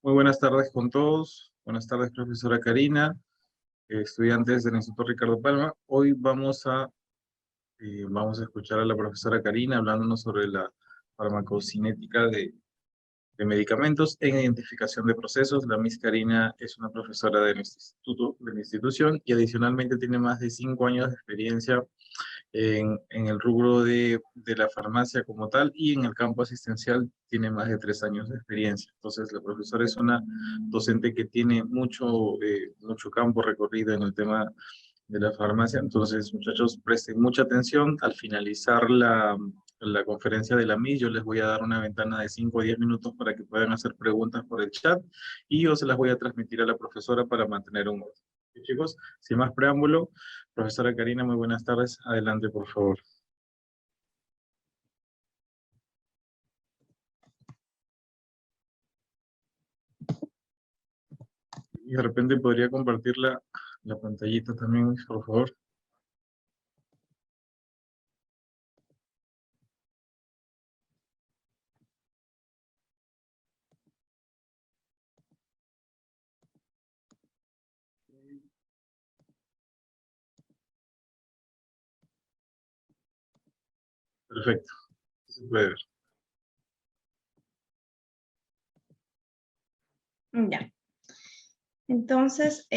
Muy buenas tardes con todos. Buenas tardes, profesora Karina, estudiantes del Instituto Ricardo Palma. Hoy vamos a escuchar a la profesora Karina hablándonos sobre la farmacocinética de medicamentos en identificación de procesos. La Miss Karina es una profesora de nuestro instituto, de la institución, y adicionalmente tiene más de 5 años de experiencia en el rubro de la farmacia como tal, y en el campo asistencial tiene más de 3 años de experiencia. Entonces, la profesora es una docente que tiene mucho campo recorrido en el tema de la farmacia. Entonces, muchachos, presten mucha atención. Al finalizar la conferencia de la MIS, yo les voy a dar una ventana de 5 o 10 minutos para que puedan hacer preguntas por el chat, y yo se las voy a transmitir a la profesora para mantener un orden. ¿Sí, chicos? Sin más preámbulo, profesora Karina, muy buenas tardes. Adelante, por favor. Y de repente podría compartir la pantallita también, por favor. Perfecto. Se puede ver. Ya. Entonces,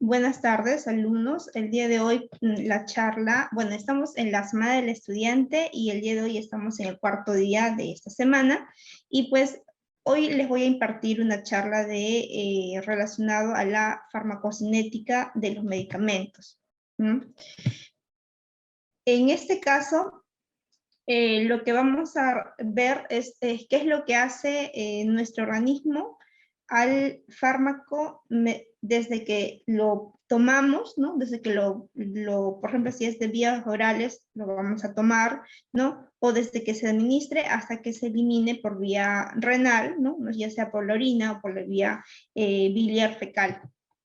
buenas tardes, alumnos. El día de hoy la charla, bueno, estamos en la Semana del Estudiante y el día de hoy estamos en el 4.º día de esta semana, y pues hoy les voy a impartir una charla relacionado a la farmacocinética de los medicamentos. En este caso, lo que vamos a ver es qué es lo que hace nuestro organismo al fármaco desde que lo tomamos, ¿no? Desde que por ejemplo, si es de vías orales, lo vamos a tomar, ¿no? O desde que se administre hasta que se elimine por vía renal, ¿no? Ya sea por la orina o por la vía biliar fecal,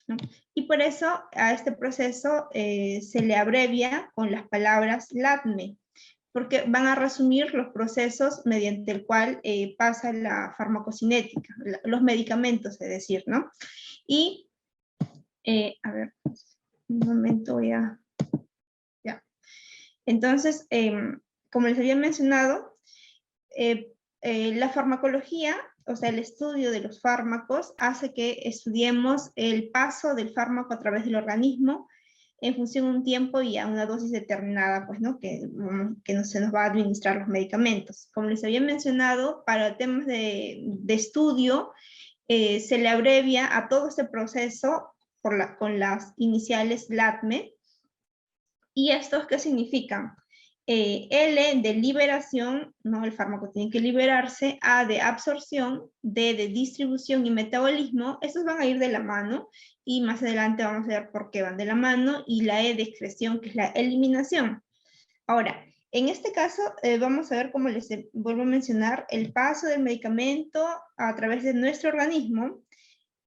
¿no? Y por eso a este proceso se le abrevia con las palabras LATME, porque van a resumir los procesos mediante el cual pasa la farmacocinética, los medicamentos, es decir, ¿no? Y, a ver, un momento ya. Entonces, como les había mencionado, la farmacología, o sea, el estudio de los fármacos, hace que estudiemos el paso del fármaco a través del organismo en función de un tiempo y a una dosis determinada, pues, ¿no? Que se nos va a administrar los medicamentos. Como les había mencionado, para temas de estudio, se le abrevia a todo este proceso con las iniciales LATME. ¿Y estos qué significan? L de liberación, ¿no? El fármaco tiene que liberarse. A de absorción, D de distribución y metabolismo. Estos van a ir de la mano y más adelante vamos a ver por qué van de la mano. Y la E de excreción, que es la eliminación. Ahora, en este caso vamos a ver, como les vuelvo a mencionar, el paso del medicamento a través de nuestro organismo.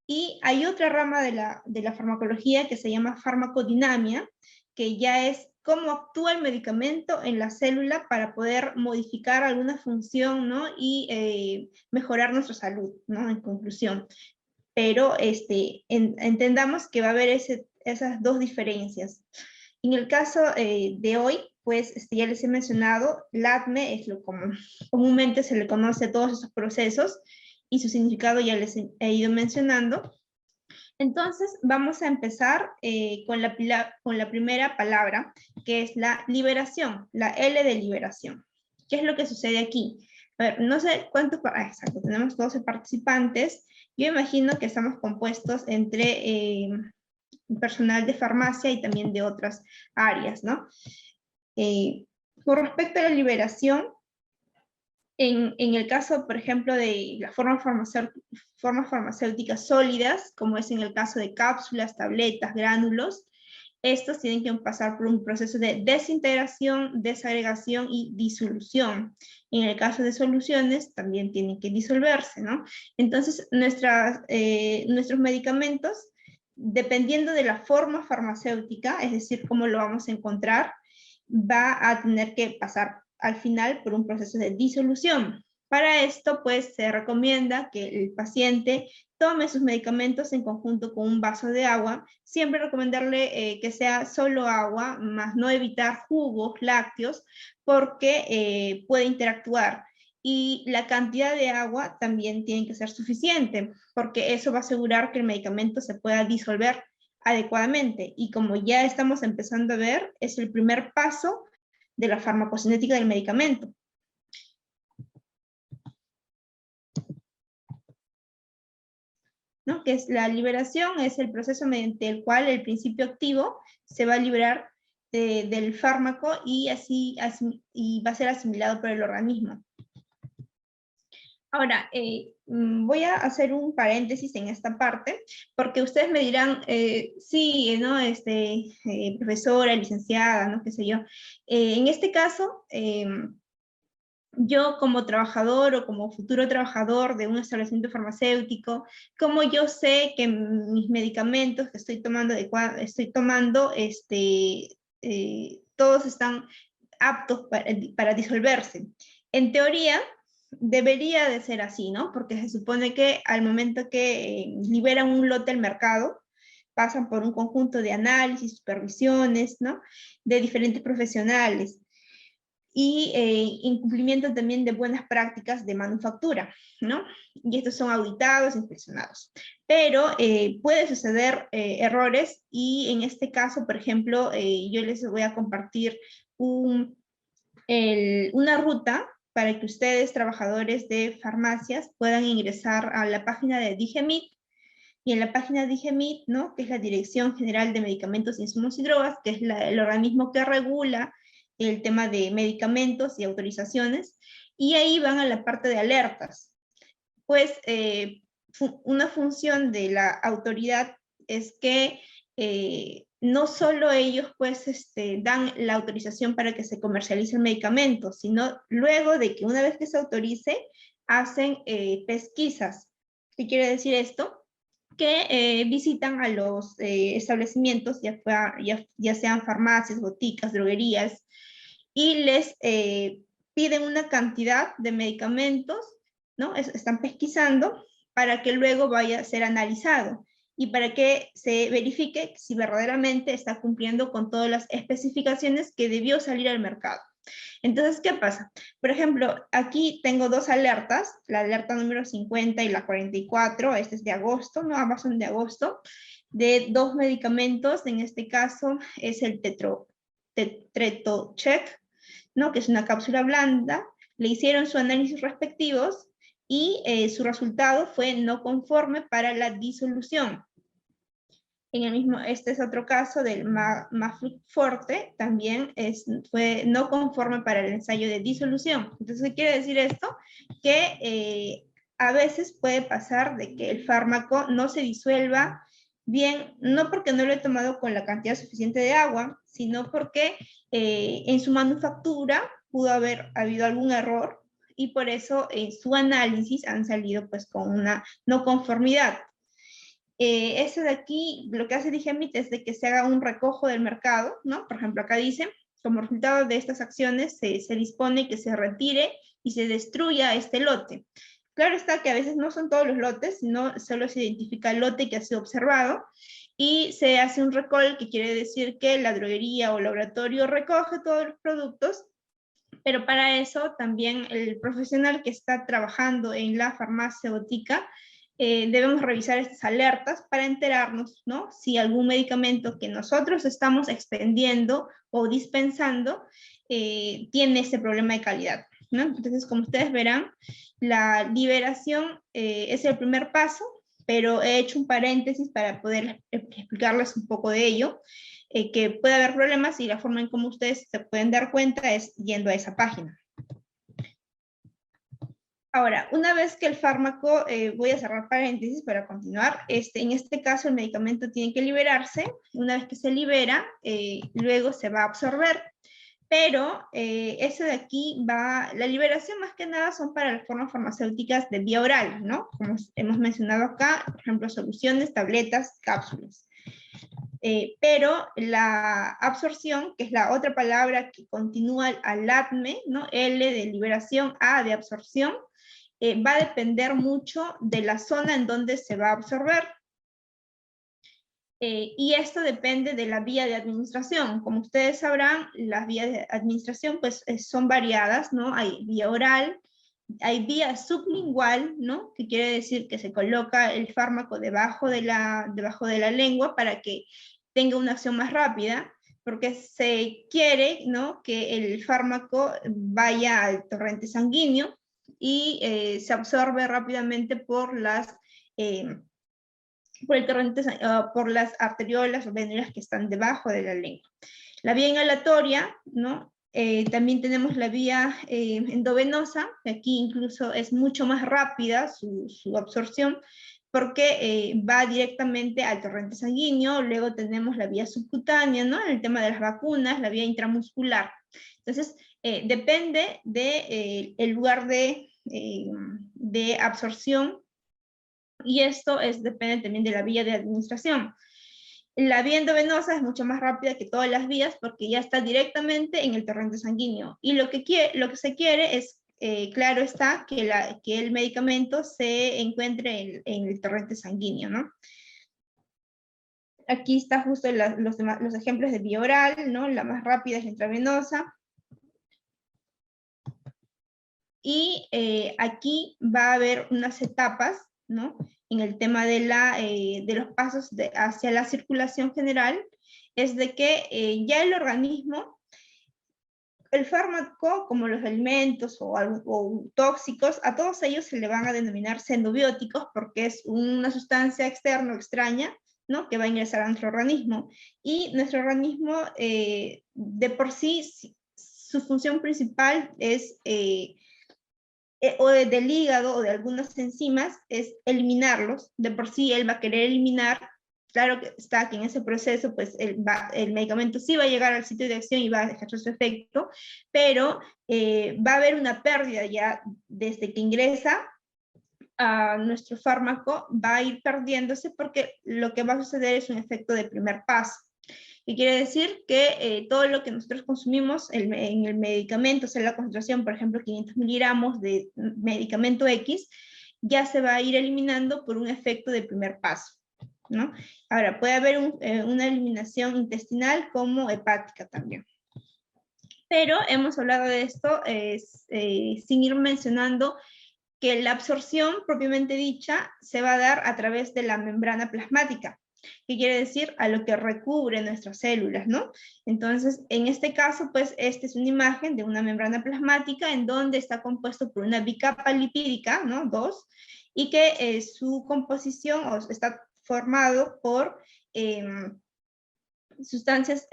Y hay otra rama de la farmacología que se llama farmacodinamia, que ya es cómo actúa el medicamento en la célula para poder modificar alguna función, ¿no? Y mejorar nuestra salud, ¿no? En conclusión. Pero entendamos que va a haber esas dos diferencias. En el caso de hoy, pues ya les he mencionado, LATME es lo como comúnmente se le conoce a todos esos procesos, y su significado ya les he ido mencionando. Entonces, vamos a empezar con la primera palabra, que es la liberación, la L de liberación. ¿Qué es lo que sucede aquí? A ver, no sé cuántos, exacto, tenemos 12 participantes. Yo imagino que estamos compuestos entre personal de farmacia y también de otras áreas, ¿no? Con respecto a la liberación, en el caso, por ejemplo, de las formas farmacéuticas sólidas, como es en el caso de cápsulas, tabletas, gránulos, estos tienen que pasar por un proceso de desintegración, desagregación y disolución. En el caso de soluciones, también tienen que disolverse, ¿no? Entonces, nuestros medicamentos, dependiendo de la forma farmacéutica, es decir, cómo lo vamos a encontrar, va a tener que pasar al final por un proceso de disolución. Para esto, pues, se recomienda que el paciente tome sus medicamentos en conjunto con un vaso de agua, siempre recomendarle que sea solo agua, más no evitar jugos, lácteos, porque puede interactuar. Y la cantidad de agua también tiene que ser suficiente, porque eso va a asegurar que el medicamento se pueda disolver adecuadamente. Y como ya estamos empezando a ver, es el primer paso de la farmacocinética del medicamento. ¿No? Que es la liberación, es el proceso mediante el cual el principio activo se va a liberar del fármaco y así y va a ser asimilado por el organismo. Ahora, voy a hacer un paréntesis en esta parte, porque ustedes me dirán, sí, ¿no? Profesora, licenciada, ¿no? Qué sé yo. En este caso, yo como trabajador o como futuro trabajador de un establecimiento farmacéutico, como yo sé que mis medicamentos que estoy tomando, todos están aptos para disolverse. En teoría, debería de ser así, ¿no? Porque se supone que al momento que liberan un lote al mercado, pasan por un conjunto de análisis, supervisiones, ¿no? De diferentes profesionales y incumplimiento también de buenas prácticas de manufactura, ¿no? Y estos son auditados, inspeccionados. Pero puede suceder errores y en este caso, por ejemplo, yo les voy a compartir una ruta para que ustedes, trabajadores de farmacias, puedan ingresar a la página de DIGEMIT, y en la página de DIGEMIT, ¿no? Que es la Dirección General de Medicamentos, Insumos y Drogas, que es el organismo que regula el tema de medicamentos y autorizaciones, y ahí van a la parte de alertas. Pues una función de la autoridad es que no solo ellos pues dan la autorización para que se comercialice el medicamento, sino luego de que una vez que se autorice, hacen pesquisas. ¿Qué quiere decir esto? Que visitan a los establecimientos, ya sean farmacias, boticas, droguerías, y les piden una cantidad de medicamentos, ¿no? Están pesquisando para que luego vaya a ser analizado y para que se verifique si verdaderamente está cumpliendo con todas las especificaciones que debió salir al mercado. Entonces, ¿qué pasa? Por ejemplo, aquí tengo dos alertas, la alerta número 50 y la 44, este es de agosto, ¿no? Ambas son de agosto, de dos medicamentos, en este caso es el Tretocheck, ¿no? Que es una cápsula blanda, le hicieron su análisis respectivos y su resultado fue no conforme para la disolución. En el mismo, este es otro caso del Mafluc Forte, también fue no conforme para el ensayo de disolución. Entonces, ¿qué quiere decir esto? Que a veces puede pasar de que el fármaco no se disuelva bien, no porque no lo he tomado con la cantidad suficiente de agua, sino porque en su manufactura pudo haber habido algún error y por eso en su análisis han salido pues con una no conformidad. Eso de aquí, lo que hace DIGEMIT es de que se haga un recojo del mercado, ¿no? Por ejemplo, acá dice, como resultado de estas acciones se dispone que se retire y se destruya este lote. Claro está que a veces no son todos los lotes, sino solo se identifica el lote que ha sido observado y se hace un recall, que quiere decir que la droguería o laboratorio recoge todos los productos, pero para eso también el profesional que está trabajando en la farmacéutica debemos revisar estas alertas para enterarnos, ¿no? Si algún medicamento que nosotros estamos expendiendo o dispensando tiene este problema de calidad, ¿no? Entonces, como ustedes verán, la liberación es el primer paso, pero he hecho un paréntesis para poder explicarles un poco de ello, que puede haber problemas y la forma en cómo ustedes se pueden dar cuenta es yendo a esa página. Ahora, una vez que el fármaco, voy a cerrar paréntesis para continuar, en este caso el medicamento tiene que liberarse, una vez que se libera, luego se va a absorber, pero eso de aquí va, la liberación más que nada son para las formas farmacéuticas de vía oral, ¿no? Como hemos mencionado acá, por ejemplo, soluciones, tabletas, cápsulas. Pero la absorción, que es la otra palabra que continúa al ADME, ¿no? L de liberación, A de absorción, va a depender mucho de la zona en donde se va a absorber. Y esto depende de la vía de administración. Como ustedes sabrán, las vías de administración pues, son variadas, ¿no? Hay vía oral, hay vía sublingual, ¿no? Que quiere decir que se coloca el fármaco debajo de la lengua para que tenga una acción más rápida, porque se quiere, ¿no? Que el fármaco vaya al torrente sanguíneo y se absorbe rápidamente por el torrente, por las arteriolas o vénulas que están debajo de la lengua. La vía inhalatoria, ¿no? También tenemos la vía endovenosa, que aquí incluso es mucho más rápida su absorción, porque va directamente al torrente sanguíneo. Luego tenemos la vía subcutánea, ¿no? En el tema de las vacunas, la vía intramuscular. Entonces, depende del lugar de absorción, y esto depende también de la vía de administración. La vía endovenosa es mucho más rápida que todas las vías porque ya está directamente en el torrente sanguíneo. Y lo que se quiere es, claro está, que el medicamento se encuentre en el torrente sanguíneo, ¿no? Aquí está justo los ejemplos de vía oral, ¿no? La más rápida es la intravenosa. Y aquí va a haber unas etapas, ¿no? En el tema de los pasos hacia la circulación general, es de que ya el organismo, el fármaco, como los alimentos o tóxicos, a todos ellos se le van a denominar xenobióticos porque es una sustancia externa o extraña, ¿no? Que va a ingresar a nuestro organismo. Y nuestro organismo, de por sí, su función principal es o del hígado o de algunas enzimas, es eliminarlos. De por sí él va a querer eliminar. Claro que está que en ese proceso, pues el medicamento sí va a llegar al sitio de acción y va a dejar su efecto, pero va a haber una pérdida ya desde que ingresa a nuestro fármaco, va a ir perdiéndose porque lo que va a suceder es un efecto de primer paso. Y quiere decir que todo lo que nosotros consumimos en el medicamento, o sea, la concentración, por ejemplo, 500 miligramos de medicamento X, ya se va a ir eliminando por un efecto de primer paso, ¿no? Ahora, puede haber una eliminación intestinal como hepática también. Pero hemos hablado de esto sin ir mencionando que la absorción propiamente dicha se va a dar a través de la membrana plasmática, que quiere decir a lo que recubre nuestras células, ¿no? Entonces, en este caso, pues, esta es una imagen de una membrana plasmática en donde está compuesto por una bicapa lipídica, ¿no? 2, y que su composición está formado por sustancias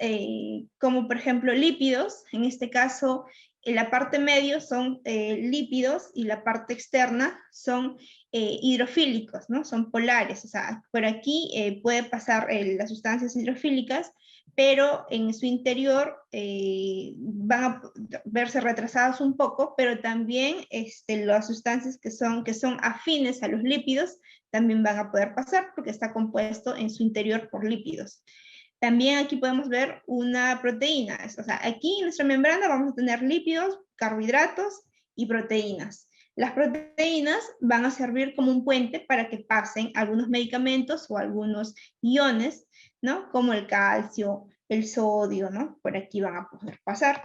como, por ejemplo, lípidos. En este caso, en la parte medio son lípidos y la parte externa son hidrofílicos, ¿no? Son polares. O sea, por aquí puede pasar las sustancias hidrofílicas, pero en su interior van a verse retrasadas un poco, pero también las sustancias que son afines a los lípidos también van a poder pasar porque está compuesto en su interior por lípidos. También aquí podemos ver una proteína. O sea, aquí en nuestra membrana vamos a tener lípidos, carbohidratos y proteínas. Las proteínas van a servir como un puente para que pasen algunos medicamentos o algunos iones, ¿no? Como el calcio, el sodio, ¿no? Por aquí van a poder pasar.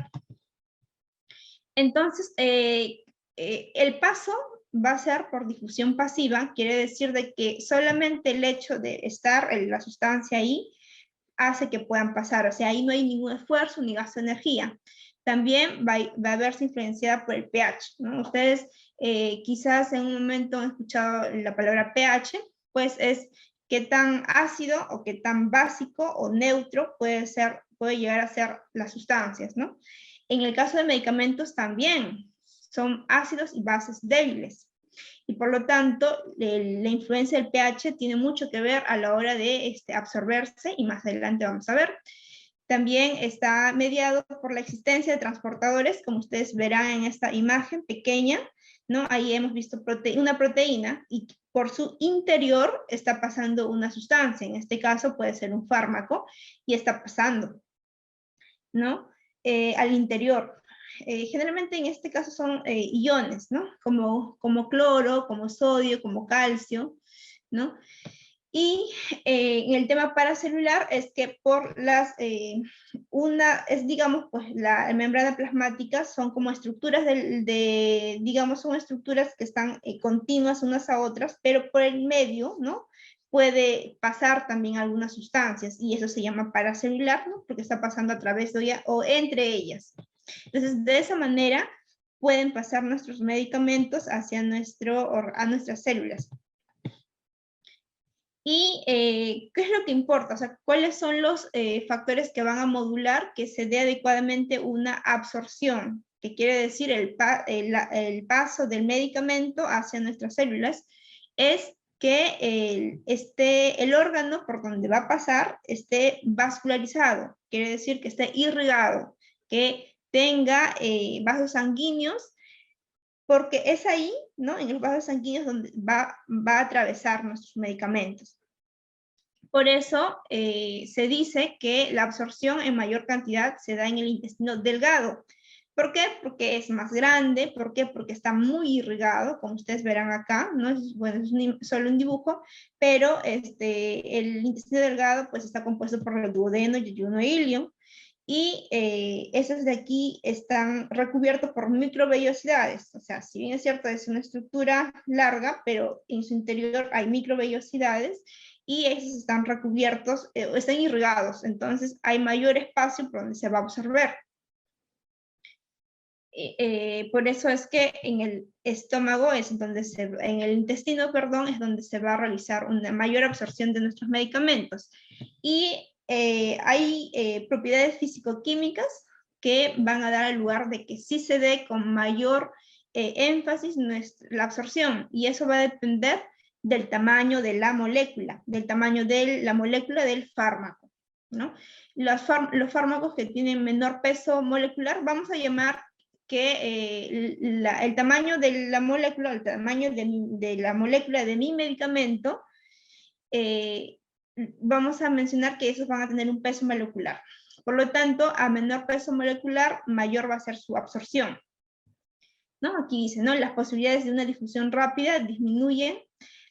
Entonces, el paso va a ser por difusión pasiva, quiere decir de que solamente el hecho de estar la sustancia ahí hace que puedan pasar, o sea, ahí no hay ningún esfuerzo ni gasto de energía. También va a verse influenciada por el pH, ¿no? Ustedes quizás en un momento han escuchado la palabra pH, pues es qué tan ácido o qué tan básico o neutro puede llegar a ser las sustancias, ¿no? En el caso de medicamentos también son ácidos y bases débiles. Y por lo tanto, la influencia del pH tiene mucho que ver a la hora de absorberse, y más adelante vamos a ver. También está mediado por la existencia de transportadores, como ustedes verán en esta imagen pequeña, ¿no? Ahí hemos visto una proteína, y por su interior está pasando una sustancia, en este caso puede ser un fármaco, y está pasando, ¿no? Al interior. Generalmente en este caso son iones, ¿no? Como cloro, como sodio, como calcio, ¿no? Y en el tema paracelular es que por digamos, pues la membrana plasmática son como estructuras digamos, son estructuras que están continuas unas a otras, pero por el medio, ¿no? Puede pasar también algunas sustancias, y eso se llama paracelular, ¿no? Porque está pasando a través de ella o entre ellas. Entonces, de esa manera pueden pasar nuestros medicamentos hacia a nuestras células. ¿Y qué es lo que importa? O sea, ¿cuáles son los factores que van a modular que se dé adecuadamente una absorción? Que quiere decir el paso del medicamento hacia nuestras células, es que el órgano por donde va a pasar esté vascularizado, quiere decir que esté irrigado, que tenga vasos sanguíneos, porque es ahí, ¿no? En los vasos sanguíneos donde va a atravesar nuestros medicamentos. Por eso se dice que la absorción en mayor cantidad se da en el intestino delgado. ¿Por qué? Porque es más grande. ¿Por qué? Porque está muy irrigado, como ustedes verán acá, ¿no? Bueno, es solo un dibujo, pero el intestino delgado pues está compuesto por el duodeno, yeyuno e ilion, y esos de aquí están recubiertos por microvellosidades. O sea, si bien es cierto, es una estructura larga, pero en su interior hay microvellosidades, y esos están recubiertos, están irrigados, entonces hay mayor espacio por donde se va a absorber. Por eso es que en el estómago en el intestino, perdón, es donde se va a realizar una mayor absorción de nuestros medicamentos. Y hay propiedades físico-químicas que van a dar al lugar de que sí se dé con mayor énfasis la absorción, y eso va a depender del tamaño de la molécula, del fármaco, ¿no? Los fármacos que tienen menor peso molecular, vamos a llamar que el tamaño de la molécula, el tamaño de la molécula de mi medicamento, vamos a mencionar que esos van a tener un peso molecular. Por lo tanto, a menor peso molecular, mayor va a ser su absorción, ¿no? Aquí dice, ¿no? Las posibilidades de una difusión rápida disminuyen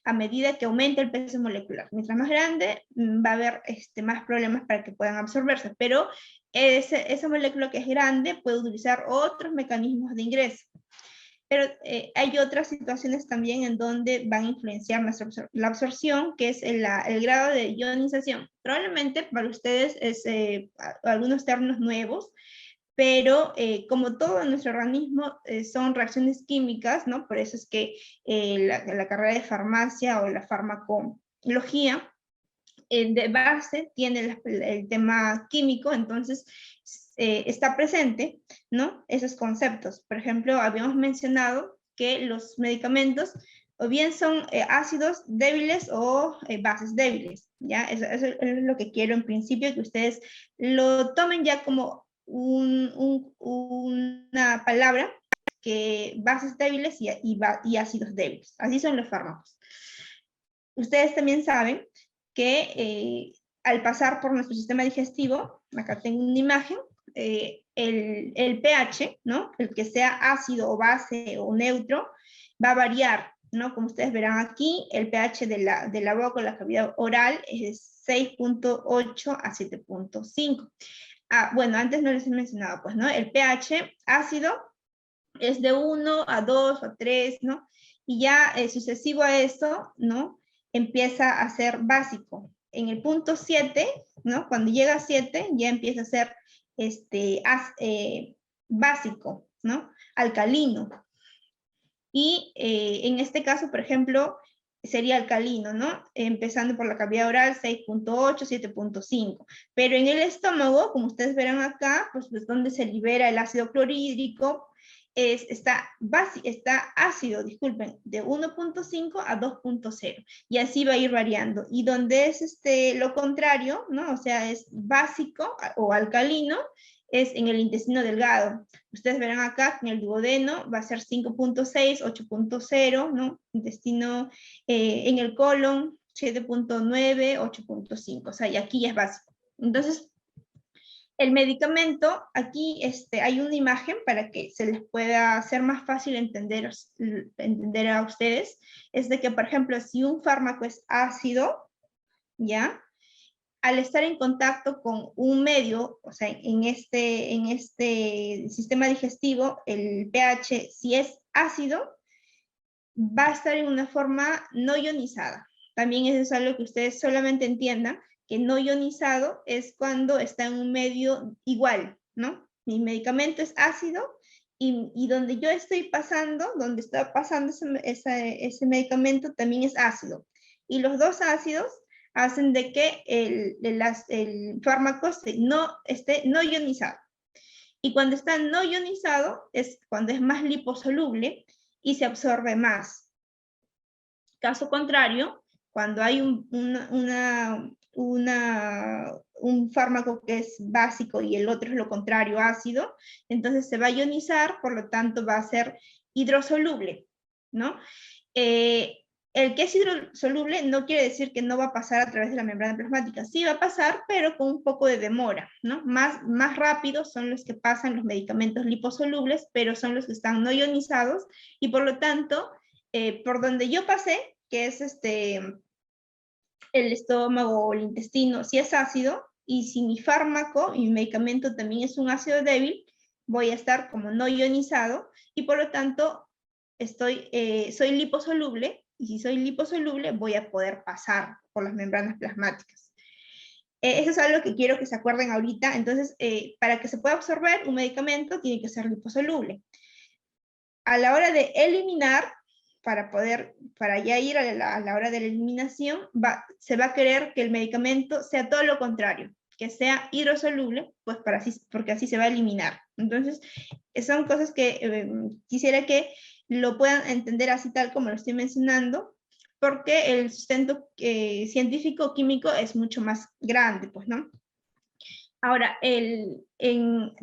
a medida que aumenta el peso molecular. Mientras más grande, va a haber más problemas para que puedan absorberse, pero esa molécula que es grande puede utilizar otros mecanismos de ingreso. Pero hay otras situaciones también en donde van a influenciar la absorción, que es el grado de ionización. Probablemente para ustedes es algunos términos nuevos, pero como todo en nuestro organismo son reacciones químicas, ¿no? Por eso es que la carrera de farmacia o la farmacología de base tiene el tema químico, entonces está presente, ¿no? Esos conceptos. Por ejemplo, habíamos mencionado que los medicamentos o bien son ácidos débiles o bases débiles, ¿ya? Eso es lo que quiero en principio, que ustedes lo tomen ya como una palabra, que bases débiles y ácidos débiles. Así son los fármacos. Ustedes también saben que al pasar por nuestro sistema digestivo, acá tengo una imagen, el pH, ¿no? El que sea ácido o base o neutro, va a variar, ¿no? Como ustedes verán aquí, el pH de la boca o la cavidad oral es de 6.8 a 7.5. Bueno, antes no les he mencionado, pues, ¿no? El pH ácido es de 1 a 2 a 3, ¿no? Y ya sucesivo a esto, ¿no? Empieza a ser básico. En el punto 7, ¿no? Cuando llega a 7, ya empieza a ser básico, ¿no? Alcalino. Y en este caso, por ejemplo, sería alcalino, ¿no? Empezando por la cavidad oral, 6.8, 7.5. Pero en el estómago, como ustedes verán acá, pues donde se libera el ácido clorhídrico, está ácido, disculpen, de 1.5 a 2.0, y así va a ir variando. Y donde es lo contrario, ¿no? O sea, es básico o alcalino, es en el intestino delgado. Ustedes verán acá que en el duodeno va a ser 5.6, 8.0, ¿no? Intestino en el colon 7.9, 8.5, o sea, y aquí ya es básico. Entonces, el medicamento, aquí hay una imagen para que se les pueda hacer más fácil entender a ustedes, es de que, por ejemplo, si un fármaco es ácido, ¿ya? Al estar en contacto con un medio, o sea, en este sistema digestivo, el pH, si es ácido, va a estar en una forma no ionizada. También eso es algo que ustedes solamente entiendan, que no ionizado es cuando está en un medio igual, ¿no? Mi medicamento es ácido y donde yo estoy pasando, donde está pasando ese medicamento también es ácido. Y los dos ácidos hacen de que el fármaco esté no ionizado. Y cuando está no ionizado es cuando es más liposoluble y se absorbe más. Caso contrario, cuando hay un fármaco que es básico y el otro es lo contrario, ácido, entonces se va a ionizar, por lo tanto va a ser hidrosoluble, ¿no? El que es hidrosoluble no quiere decir que no va a pasar a través de la membrana plasmática. Sí va a pasar, pero con un poco de demora, ¿no? Más rápido son los que pasan los medicamentos liposolubles, pero son los que están no ionizados y por lo tanto, por donde yo pasé, que es el estómago o el intestino, si es ácido, y si mi fármaco, mi medicamento también es un ácido débil, voy a estar como no ionizado y por lo tanto soy liposoluble y si soy liposoluble voy a poder pasar por las membranas plasmáticas. Eso es algo que quiero que se acuerden ahorita. Entonces, para que se pueda absorber un medicamento tiene que ser liposoluble. A la hora de eliminar, para ya ir a la hora de la eliminación, se va a querer que el medicamento sea todo lo contrario, que sea hidrosoluble, pues porque así se va a eliminar. Entonces, son cosas que quisiera que lo puedan entender así tal como lo estoy mencionando, porque el sustento científico químico es mucho más grande, pues, ¿no? Ahora,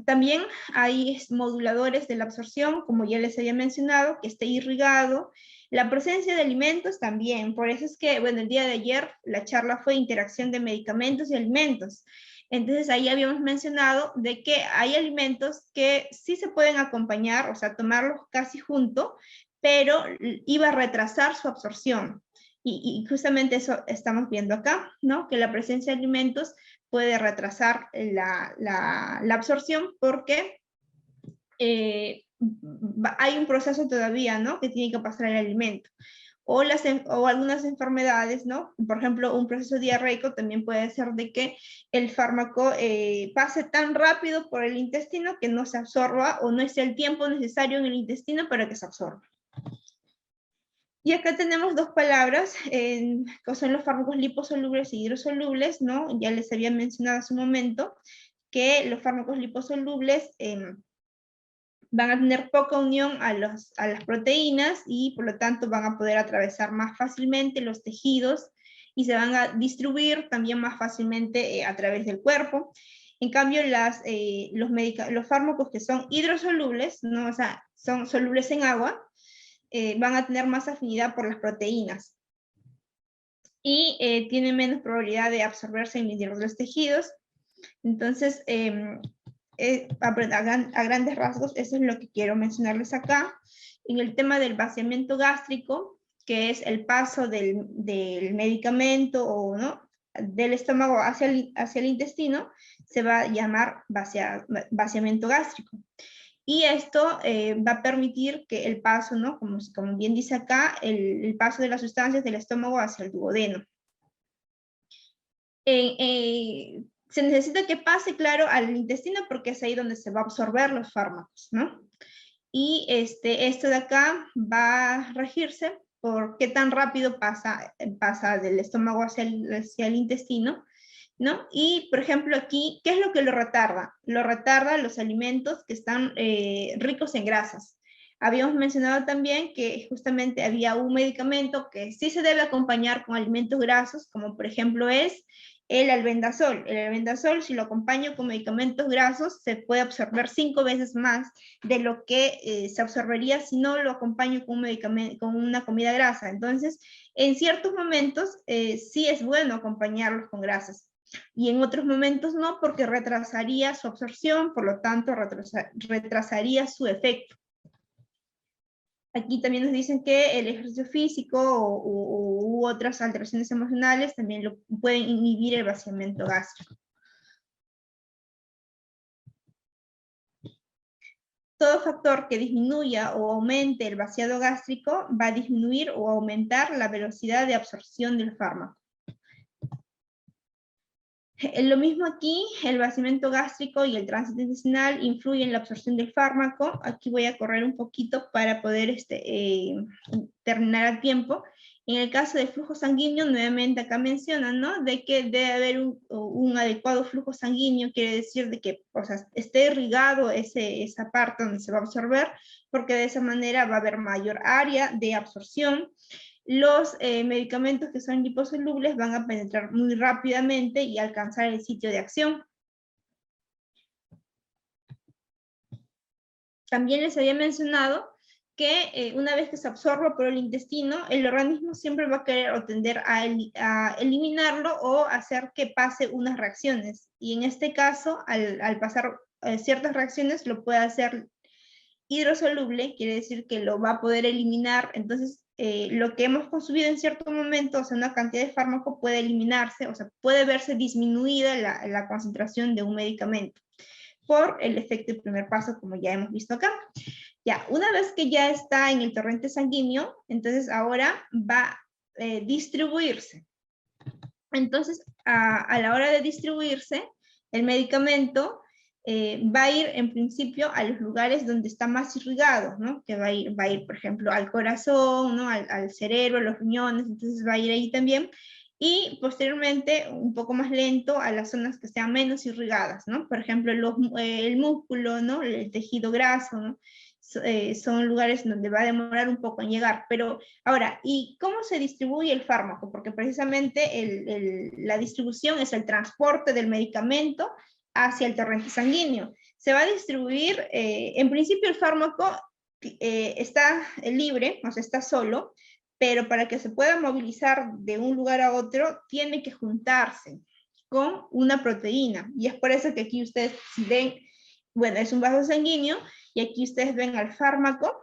también hay moduladores de la absorción, como ya les había mencionado, que esté irrigado. La presencia de alimentos también, por eso es que, bueno, el día de ayer la charla fue interacción de medicamentos y alimentos. Entonces ahí habíamos mencionado de que hay alimentos que sí se pueden acompañar, o sea, tomarlos casi junto, pero iba a retrasar su absorción. Y justamente eso estamos viendo acá, ¿no? Que la presencia de alimentos puede retrasar la absorción porque hay un proceso todavía, ¿no? Que tiene que pasar el alimento. O algunas enfermedades, ¿no? Por ejemplo, un proceso diarreico también puede ser de que el fármaco pase tan rápido por el intestino que no se absorba o no esté el tiempo necesario en el intestino para que se absorba. Y acá tenemos dos palabras, que son los fármacos liposolubles y hidrosolubles, ¿no? Ya les había mencionado hace un momento que los fármacos liposolubles van a tener poca unión a las proteínas y por lo tanto van a poder atravesar más fácilmente los tejidos y se van a distribuir también más fácilmente a través del cuerpo. En cambio, los fármacos que son hidrosolubles, ¿no? O sea, son solubles en agua, van a tener más afinidad por las proteínas y tienen menos probabilidad de absorberse en los tejidos. Entonces, a grandes rasgos, eso es lo que quiero mencionarles acá. En el tema del vaciamiento gástrico, que es el paso del medicamento o, ¿no? del estómago hacia el intestino, se va a llamar vaciamiento gástrico. Y esto va a permitir que el paso, ¿no? como bien dice acá, el paso de las sustancias del estómago hacia el duodeno. Se necesita que pase, claro, al intestino porque es ahí donde se va a absorber los fármacos, ¿no? Y esto de acá va a regirse por qué tan rápido pasa del estómago hacia el intestino, ¿no? Y, por ejemplo, aquí, ¿qué es lo que lo retarda? Lo retarda los alimentos que están ricos en grasas. Habíamos mencionado también que justamente había un medicamento que sí se debe acompañar con alimentos grasos, como por ejemplo es el albendazol. El albendazol, si lo acompaño con medicamentos grasos, se puede absorber 5 veces más de lo que se absorbería si no lo acompaño con un medicamento, con una comida grasa. Entonces, en ciertos momentos sí es bueno acompañarlos con grasas. Y en otros momentos no, porque retrasaría su absorción, por lo tanto retrasaría su efecto. Aquí también nos dicen que el ejercicio físico u otras alteraciones emocionales también pueden inhibir el vaciamiento gástrico. Todo factor que disminuya o aumente el vaciado gástrico va a disminuir o aumentar la velocidad de absorción del fármaco. Lo mismo aquí, el vaciamiento gástrico y el tránsito intestinal influyen en la absorción del fármaco. Aquí voy a correr un poquito para poder terminar a tiempo. En el caso del flujo sanguíneo, nuevamente acá mencionan, ¿no? De que debe haber un adecuado flujo sanguíneo, quiere decir de que, o sea, esté irrigado esa parte donde se va a absorber, porque de esa manera va a haber mayor área de absorción. Los medicamentos que son liposolubles van a penetrar muy rápidamente y alcanzar el sitio de acción. También les había mencionado que una vez que se absorba por el intestino, el organismo siempre va a querer o tender a eliminarlo o hacer que pase unas reacciones. Y en este caso, al pasar ciertas reacciones, lo puede hacer hidrosoluble, quiere decir que lo va a poder eliminar. Entonces, lo que hemos consumido en cierto momento, o sea, una cantidad de fármaco puede eliminarse, o sea, puede verse disminuida la concentración de un medicamento por el efecto del primer paso, como ya hemos visto acá. Ya, una vez que ya está en el torrente sanguíneo, entonces ahora va a distribuirse. Entonces, a la hora de distribuirse, el medicamento va a ir en principio a los lugares donde está más irrigado, ¿no? Que va a ir, por ejemplo, al corazón, ¿no? Al cerebro, a los riñones, entonces va a ir ahí también. Y posteriormente, un poco más lento, a las zonas que sean menos irrigadas, ¿no? Por ejemplo, el músculo, ¿no? El tejido graso, ¿no? Son lugares donde va a demorar un poco en llegar. Pero ahora, ¿y cómo se distribuye el fármaco? Porque precisamente la distribución es el transporte del medicamento hacia el torrente sanguíneo. Se va a distribuir, en principio el fármaco está libre, o sea, está solo, pero para que se pueda movilizar de un lugar a otro, tiene que juntarse con una proteína. Y es por eso que aquí ustedes ven, bueno, es un vaso sanguíneo, y aquí ustedes ven al fármaco,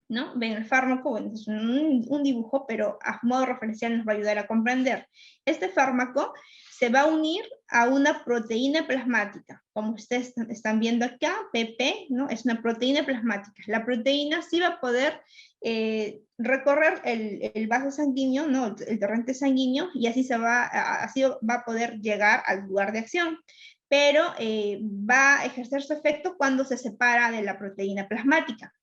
¿no? Ven el fármaco, bueno, es un dibujo, pero a modo referencial nos va a ayudar a comprender. Este fármaco se va a unir a una proteína plasmática, como ustedes están viendo acá, PP, ¿no? Es una proteína plasmática. La proteína sí va a poder recorrer el vaso sanguíneo, ¿no? El torrente sanguíneo, y así va a poder llegar al lugar de acción. Pero va a ejercer su efecto cuando se separa de la proteína plasmática.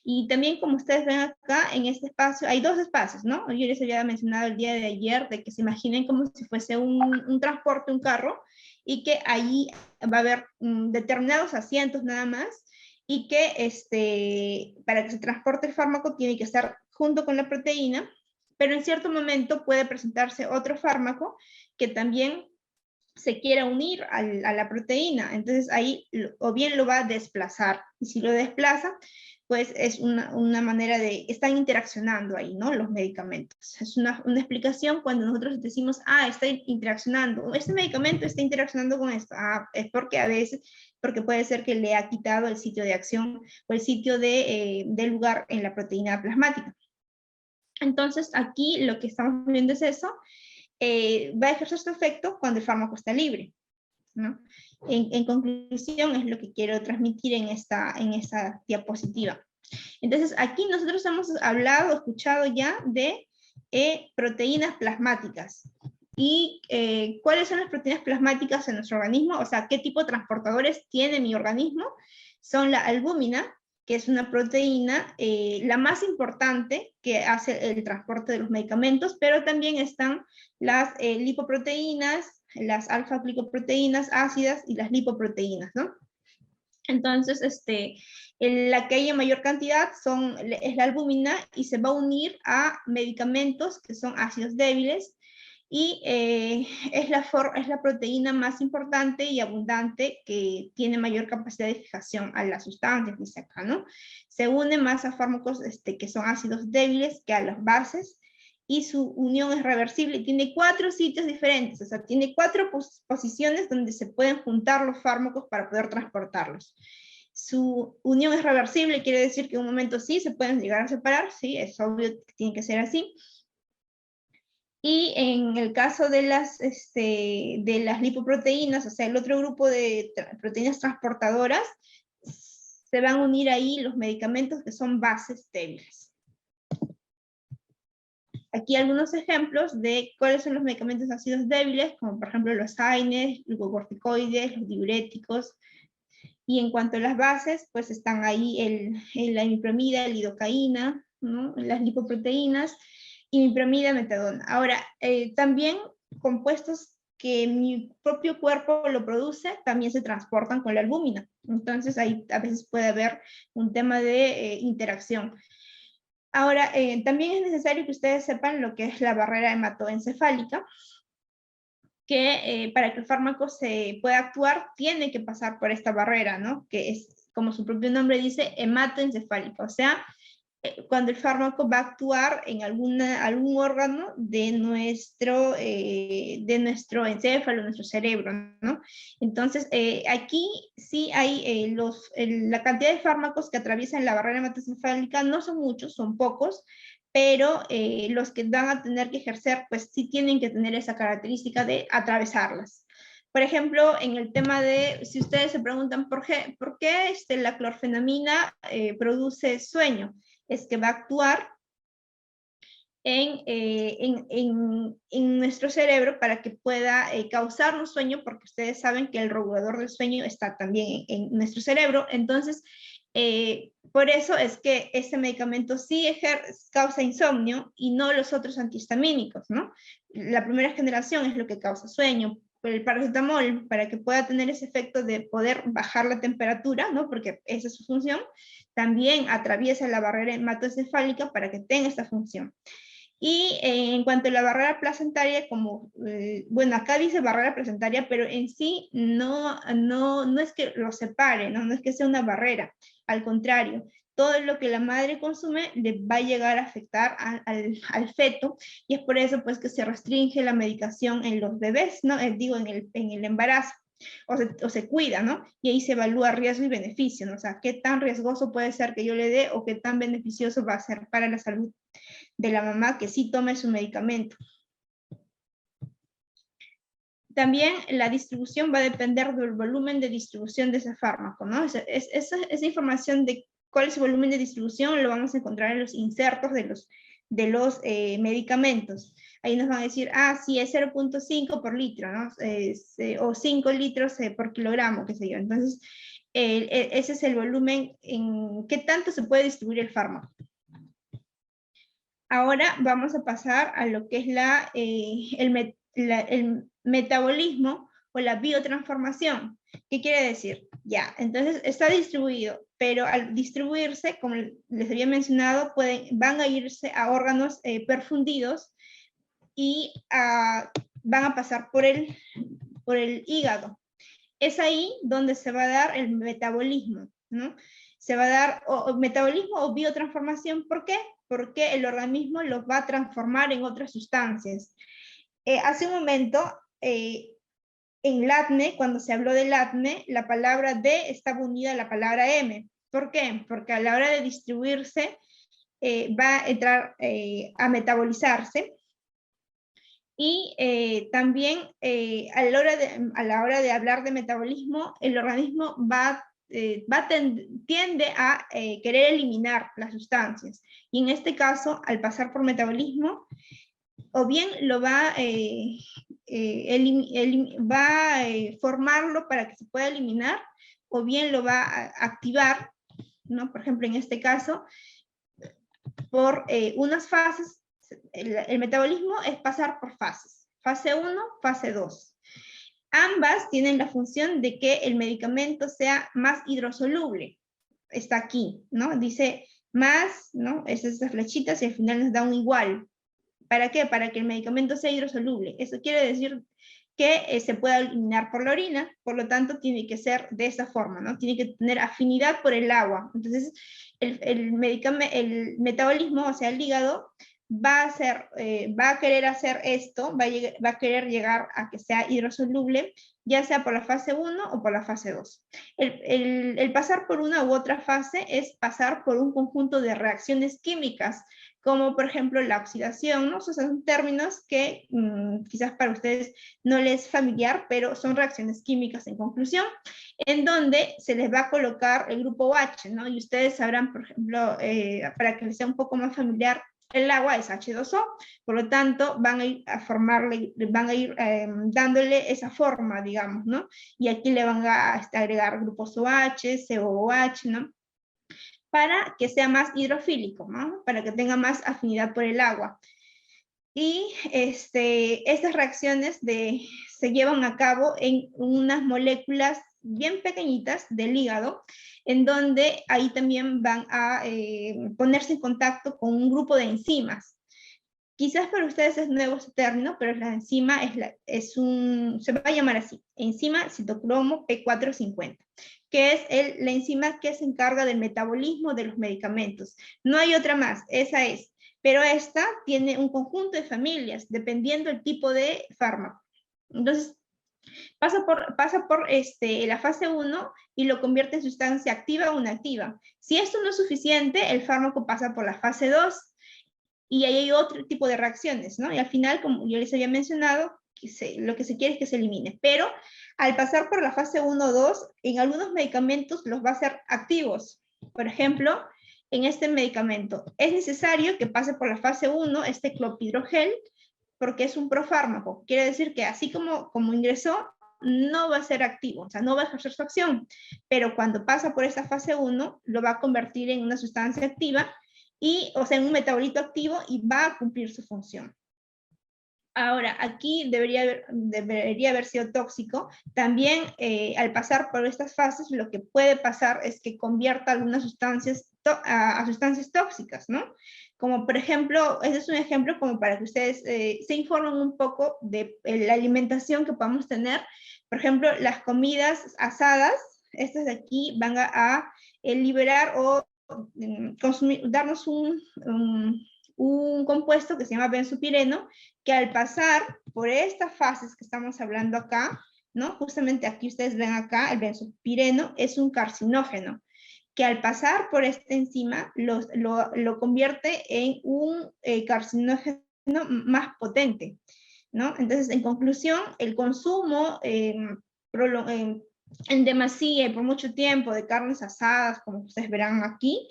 Y también, como ustedes ven acá, en este espacio, hay dos espacios, ¿no? Yo les había mencionado el día de ayer de que se imaginen como si fuese un transporte, un carro, y que ahí va a haber determinados asientos nada más, y que para que se transporte el fármaco tiene que estar junto con la proteína, pero en cierto momento puede presentarse otro fármaco que también se quiera unir a la proteína, entonces ahí o bien lo va a desplazar, y si lo desplaza, pues es una manera de, están interaccionando ahí, ¿no? Los medicamentos. Es una explicación cuando nosotros decimos, está interaccionando, este medicamento está interaccionando con esto, es porque a veces, porque puede ser que le ha quitado el sitio de acción o el sitio de lugar en la proteína plasmática. Entonces aquí lo que estamos viendo es eso, va a ejercer su efecto cuando el fármaco está libre, ¿no? En conclusión, es lo que quiero transmitir en esta diapositiva. Entonces, aquí nosotros hemos hablado, escuchado ya de proteínas plasmáticas. ¿Y cuáles son las proteínas plasmáticas en nuestro organismo? O sea, ¿qué tipo de transportadores tiene mi organismo? Son la albúmina, que es una proteína, la más importante que hace el transporte de los medicamentos, pero también están las lipoproteínas, las alfa-glicoproteínas ácidas y las lipoproteínas, ¿no? Entonces, la que hay en mayor cantidad es la albúmina y se va a unir a medicamentos que son ácidos débiles, y es la proteína más importante y abundante que tiene mayor capacidad de fijación a las sustancias, dice acá, ¿no? Se une más a fármacos que son ácidos débiles que a las bases, y su unión es reversible. Tiene 4 sitios diferentes, o sea, tiene 4 posiciones donde se pueden juntar los fármacos para poder transportarlos. Su unión es reversible, quiere decir que en un momento sí se pueden llegar a separar, sí, es obvio que tiene que ser así. Y en el caso de las lipoproteínas, o sea, el otro grupo de proteínas transportadoras, se van a unir ahí los medicamentos que son bases débiles. Aquí algunos ejemplos de cuáles son los medicamentos ácidos débiles, como por ejemplo los AINES, glucocorticoides, los diuréticos. Y en cuanto a las bases, pues están ahí la imipramida, la lidocaína, ¿no? Las lipoproteínas, imipramida, metadona. Ahora, también compuestos que mi propio cuerpo lo produce, también se transportan con la albúmina. Entonces ahí a veces puede haber un tema de interacción. Ahora, también es necesario que ustedes sepan lo que es la barrera hematoencefálica, que para que el fármaco se pueda actuar, tiene que pasar por esta barrera, ¿no? Que es, como su propio nombre dice, hematoencefálica, o sea, cuando el fármaco va a actuar en algún órgano de nuestro encéfalo, nuestro cerebro, ¿no? Entonces, aquí sí hay la cantidad de fármacos que atraviesan la barrera hematoencefálica no son muchos, son pocos, pero los que van a tener que ejercer, pues sí tienen que tener esa característica de atravesarlas. Por ejemplo, en el tema de, si ustedes se preguntan por qué la clorfenamina produce sueño, es que va a actuar en nuestro cerebro para que pueda causarnos sueño, porque ustedes saben que el regulador del sueño está también en nuestro cerebro. Entonces, por eso es que este medicamento sí causa insomnio y no los otros antihistamínicos, ¿no? La primera generación es lo que causa sueño. El paracetamol, para que pueda tener ese efecto de poder bajar la temperatura, ¿no? Porque esa es su función, también atraviesa la barrera hematoencefálica para que tenga esta función. Y en cuanto a la barrera placentaria, como, bueno, acá dice barrera placentaria, pero en sí no es que lo separe, ¿no? No es que sea una barrera, al contrario, todo lo que la madre consume le va a llegar a afectar al feto, y es por eso pues que se restringe la medicación en los bebés, ¿no? Digo, en el embarazo. O se cuida, ¿no? Y ahí se evalúa riesgo y beneficio, ¿no? O sea, qué tan riesgoso puede ser que yo le dé o qué tan beneficioso va a ser para la salud de la mamá que sí tome su medicamento. También la distribución va a depender del volumen de distribución de ese fármaco, ¿no? Esa información de cuál es el volumen de distribución lo vamos a encontrar en los insertos de los medicamentos. Ahí nos van a decir, sí, es 0.5 por litro, ¿no? O 5 litros por kilogramo, qué sé yo. Entonces, ese es el volumen en qué tanto se puede distribuir el fármaco. Ahora vamos a pasar a lo que es el metabolismo o la biotransformación. ¿Qué quiere decir? Ya, entonces está distribuido, pero al distribuirse, como les había mencionado, van a irse a órganos perfundidos y van a pasar por el hígado. Es ahí donde se va a dar el metabolismo, ¿no? Se va a dar metabolismo o biotransformación. ¿Por qué? Porque el organismo los va a transformar en otras sustancias. Hace un momento, en LATME, cuando se habló de LATME, la palabra D estaba unida a la palabra M. ¿Por qué? Porque a la hora de distribuirse, va a entrar a metabolizarse. Y también a la hora de hablar de metabolismo, el organismo tiende a querer eliminar las sustancias. Y en este caso, al pasar por metabolismo, o bien lo va a formarlo para que se pueda eliminar, o bien lo va a activar, ¿no? Por ejemplo, en este caso, por unas fases. El metabolismo es pasar por fases. Fase 1, fase 2. Ambas tienen la función de que el medicamento sea más hidrosoluble. Está aquí, ¿no? Dice más, ¿no? Esas flechitas y al final nos da un igual. ¿Para qué? Para que el medicamento sea hidrosoluble. Eso quiere decir que se pueda eliminar por la orina, por lo tanto tiene que ser de esa forma, ¿no? Tiene que tener afinidad por el agua. Entonces, el metabolismo, o sea, el hígado, va a querer hacer esto, va a querer llegar a que sea hidrosoluble, ya sea por la fase 1 o por la fase 2. El pasar por una u otra fase es pasar por un conjunto de reacciones químicas, como por ejemplo la oxidación, ¿no? Esos son términos que quizás para ustedes no les es familiar, pero son reacciones químicas en conclusión, en donde se les va a colocar el grupo OH, ¿no? Y ustedes sabrán, por ejemplo, para que les sea un poco más familiar, el agua es H2O, por lo tanto van a ir a formarle, van a ir dándole esa forma, digamos, ¿no? Y aquí le van a agregar grupos OH, COOH, ¿no? Para que sea más hidrofílico, ¿no? Para que tenga más afinidad por el agua. Y estas reacciones se llevan a cabo en unas moléculas bien pequeñitas del hígado, en donde ahí también van a ponerse en contacto con un grupo de enzimas. Quizás para ustedes es nuevo este término, pero la enzima se va a llamar así, enzima citocromo P450, que es la enzima que se encarga del metabolismo de los medicamentos. No hay otra más, esa es. Pero esta tiene un conjunto de familias, dependiendo del tipo de fármaco. Entonces, pasa por la fase 1 y lo convierte en sustancia activa o inactiva. Si esto no es suficiente, el fármaco pasa por la fase 2 y ahí hay otro tipo de reacciones, ¿no? Y al final, como yo les había mencionado, lo que se quiere es que se elimine. Pero al pasar por la fase 1 o 2, en algunos medicamentos los va a hacer activos. Por ejemplo, en este medicamento es necesario que pase por la fase 1 este clopidogrel, porque es un profármaco. Quiere decir que así como ingresó, no va a ser activo, o sea, no va a ejercer su acción. Pero cuando pasa por esta fase 1, lo va a convertir en una sustancia activa o sea, en un metabolito activo y va a cumplir su función. Ahora, aquí debería haber sido tóxico. También al pasar por estas fases, lo que puede pasar es que convierta algunas sustancias a sustancias tóxicas, ¿no? Como por ejemplo, ese es un ejemplo como para que ustedes se informen un poco de la alimentación que podamos tener. Por ejemplo, las comidas asadas, estas de aquí van a liberar o darnos un compuesto que se llama benzopireno, que al pasar por estas fases que estamos hablando acá, ¿no? Justamente aquí ustedes ven acá, el benzopireno es un carcinógeno, que al pasar por esta enzima lo convierte en un carcinógeno más potente, ¿no? Entonces, en conclusión, el consumo en demasía y por mucho tiempo de carnes asadas, como ustedes verán aquí,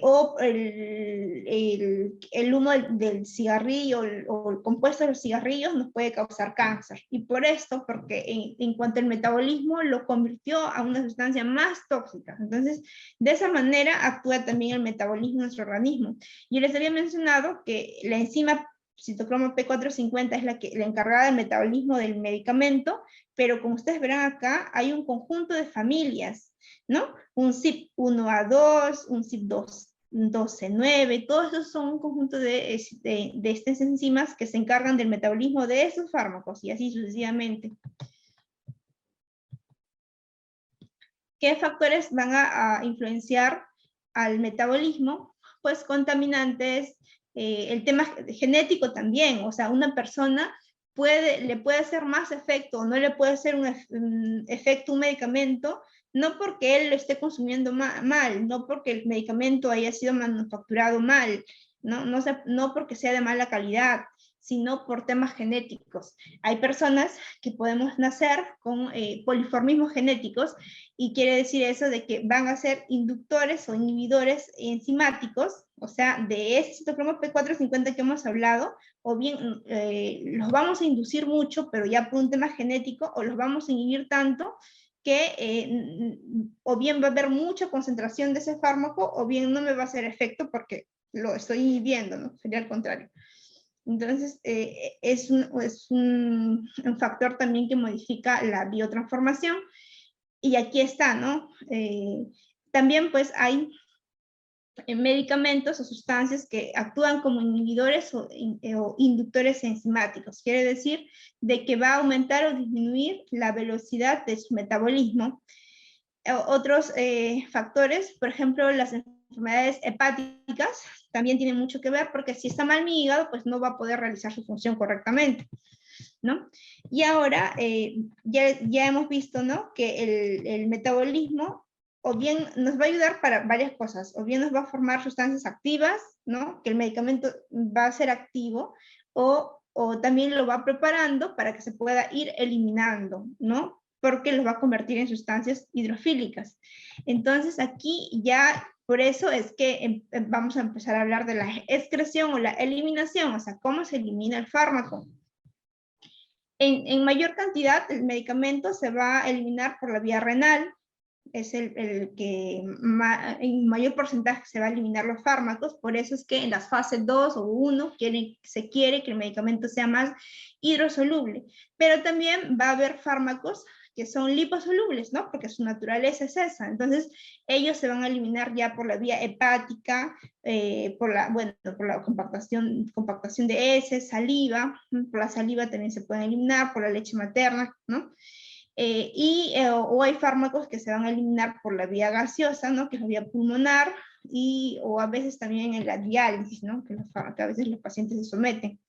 o el humo del cigarrillo o el compuesto de los cigarrillos nos puede causar cáncer. Y por esto, porque en cuanto al metabolismo lo convirtió a una sustancia más tóxica. Entonces, de esa manera actúa también el metabolismo de nuestro organismo. Yo les había mencionado que la enzima citocromo P450 es la encargada del metabolismo del medicamento, pero como ustedes verán acá, hay un conjunto de familias, ¿no? Un CYP1A2, un CYP12-9, todos esos son un conjunto de estas enzimas que se encargan del metabolismo de esos fármacos y así sucesivamente. ¿Qué factores van a influenciar al metabolismo? Pues contaminantes, el tema genético también, o sea, una persona le puede hacer más efecto o no le puede hacer un efecto un medicamento, no porque él lo esté consumiendo mal, no porque el medicamento haya sido manufacturado mal, no porque sea de mala calidad, sino por temas genéticos. Hay personas que podemos nacer con poliformismos genéticos y quiere decir eso de que van a ser inductores o inhibidores enzimáticos, o sea, de ese citocromo P450 que hemos hablado, o bien los vamos a inducir mucho, pero ya por un tema genético, o los vamos a inhibir tanto que o bien va a haber mucha concentración de ese fármaco, o bien no me va a hacer efecto porque lo estoy inhibiendo, ¿no? Sería al contrario. Entonces, es un factor también que modifica la biotransformación. Y aquí está, ¿no? También pues hay medicamentos o sustancias que actúan como inhibidores o inductores enzimáticos. Quiere decir de que va a aumentar o disminuir la velocidad de su metabolismo. Otros factores, por ejemplo, las enfermedades hepáticas, también tienen mucho que ver, porque si está mal mi hígado, pues no va a poder realizar su función correctamente, ¿no? Y ahora ya hemos visto, ¿no?, que el metabolismo o bien nos va a ayudar para varias cosas, o bien nos va a formar sustancias activas, ¿no?, que el medicamento va a ser activo, o también lo va preparando para que se pueda ir eliminando, ¿no?, porque los va a convertir en sustancias hidrofílicas. Entonces aquí ya, por eso es que vamos a empezar a hablar de la excreción o la eliminación, o sea, cómo se elimina el fármaco. En mayor cantidad, el medicamento se va a eliminar por la vía renal, es el que en mayor porcentaje se va a eliminar los fármacos, por eso es que en las fases 2 o 1 se quiere que el medicamento sea más hidrosoluble, pero también va a haber fármacos que son liposolubles, ¿no? Porque su naturaleza es esa, entonces ellos se van a eliminar ya por la vía hepática, por la compactación de heces, saliva, por la saliva también se pueden eliminar, por la leche materna, ¿no? O hay fármacos que se van a eliminar por la vía gaseosa, ¿no?, que es la vía pulmonar, o a veces también en la diálisis, ¿no?, que a veces los pacientes se someten.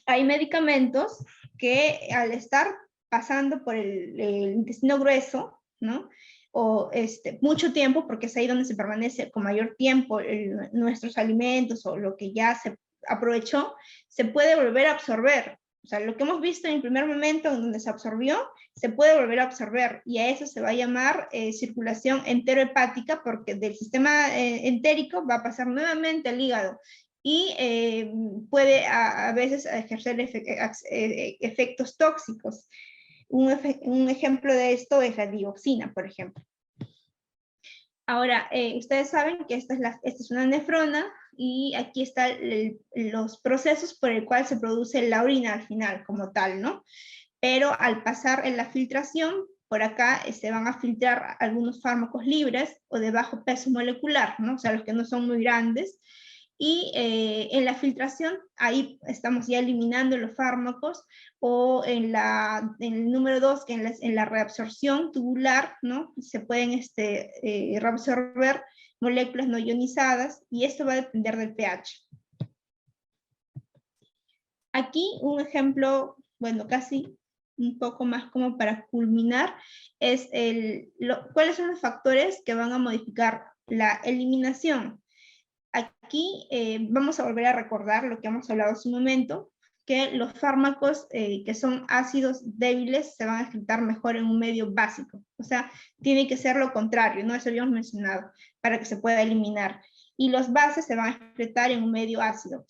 Hay medicamentos que al estar pasando por el intestino grueso, ¿no?, o mucho tiempo, porque es ahí donde se permanece con mayor tiempo nuestros alimentos o lo que ya se aprovechó, se puede volver a absorber. O sea, lo que hemos visto en el primer momento en donde se absorbió, se puede volver a absorber, y a eso se va a llamar circulación enterohepática, porque del sistema entérico va a pasar nuevamente al hígado, y puede a veces ejercer efectos tóxicos. Un ejemplo de esto es la dioxina, por ejemplo. Ahora, ustedes saben que esta es una nefrona, y aquí están los procesos por el cual se produce la orina al final, como tal, ¿no? Pero al pasar en la filtración, por acá se van a filtrar algunos fármacos libres o de bajo peso molecular, ¿no? O sea, los que no son muy grandes. Y en la filtración, ahí estamos ya eliminando los fármacos, o en el número 2, que en la reabsorción tubular, ¿no?, se pueden reabsorber moléculas no ionizadas, y esto va a depender del pH. Aquí un ejemplo, bueno, casi un poco más como para culminar, es cuáles son los factores que van a modificar la eliminación. Aquí vamos a volver a recordar lo que hemos hablado hace un momento, que los fármacos que son ácidos débiles se van a excretar mejor en un medio básico. O sea, tiene que ser lo contrario, ¿no? Eso habíamos mencionado, para que se pueda eliminar. Y los bases se van a excretar en un medio ácido.